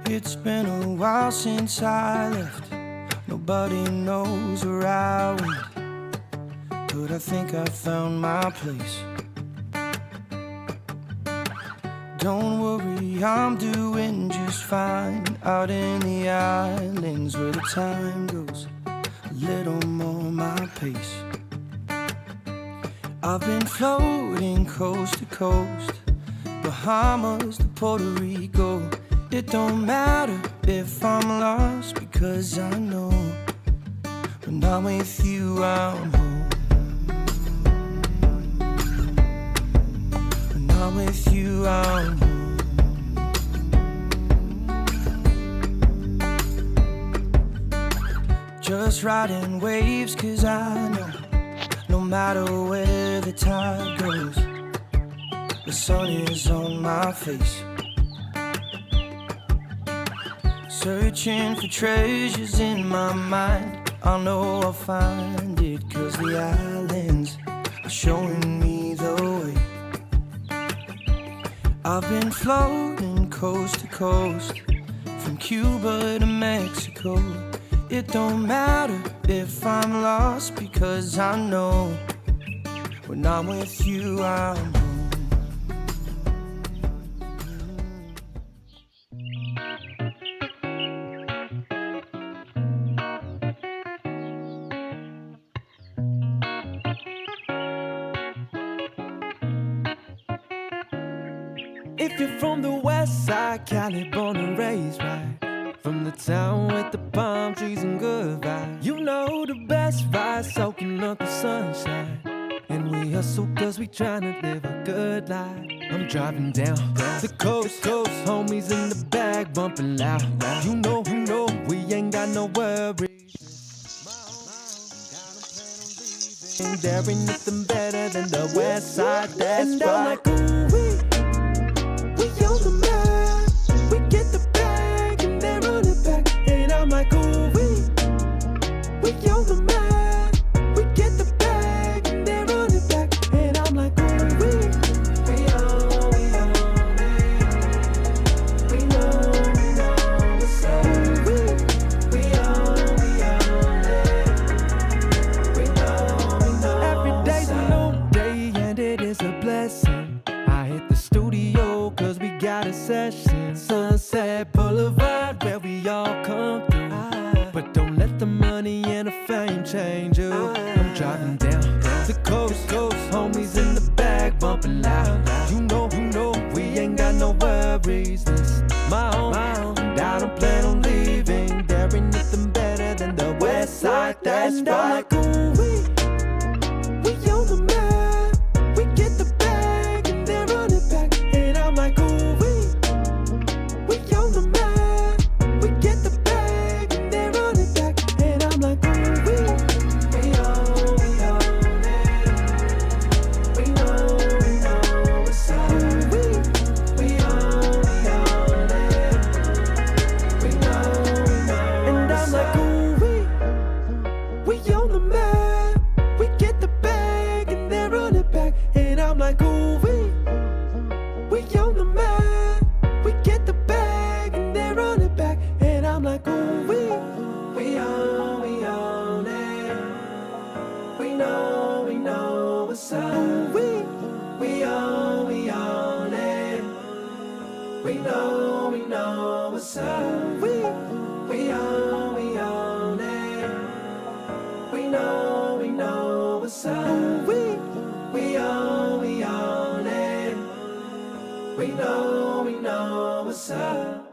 It's been a while since I left. Nobody knows where I went, but I think I found my place. Don't worry, I'm doing just fine out in the islands where the time goes a little more my pace. I've been floating coast to coast, Bahamas to Puerto Rico. It don't matter if I'm lost, because I know when I'm with you I'm home. When I'm with you I'm home. Just riding waves, 'cause I know no matter where the tide goes, the sun is on my face. Searching for treasures in my mind, I know I'll find it, 'cause the islands are showing me the way. I've been floating coast to coast, from Cuba to Mexico. It don't matter if I'm lost, because I know when I'm with you I'm home. If you're from the west side, Cali, born and raised, right? From the town with the palm trees and good vibes, you know the best vibes, soaking up the sunshine. And we hustle 'cause we tryna live a good life. I'm driving down the coast, homies in the back bumping loud. You know, we ain't got no worries. There ain't nothing better than the west side, that's and right. I'm like, ooh, we on the map. We get the bag and then run it back. And I'm like, ooh, we on the map. We get the bag and then run it back. And I'm like, ooh, we on it. We know what's up. We on it. We know. Every day's a new day and it is a blessing. I hit the studio 'cause we got a session. Sunset Boulevard where we all come through. But don't let the money and the fame change you. I'm driving down the coast, homies in the back bumping loud. You know, we ain't got no worries. This my home, and I don't plan on leaving. There ain't nothing better than the west side, that's and right. I'm like, ooh, we on the map. We get the bag and then run it back. And I'm like, ooh, we on the map. We get the bag and then run it back. And I'm like, ooh, we on it. We know what's up. We on it. We know. And I'm like, ooh, we on the map. We get the bag and then run it back. And I'm like, ooh, we on the map. We get the bag and then run it back. And I'm like, ooh, we on it. We know what's up. We on it. We know what's up. We on it. We know what's up. We on it. We know what's up.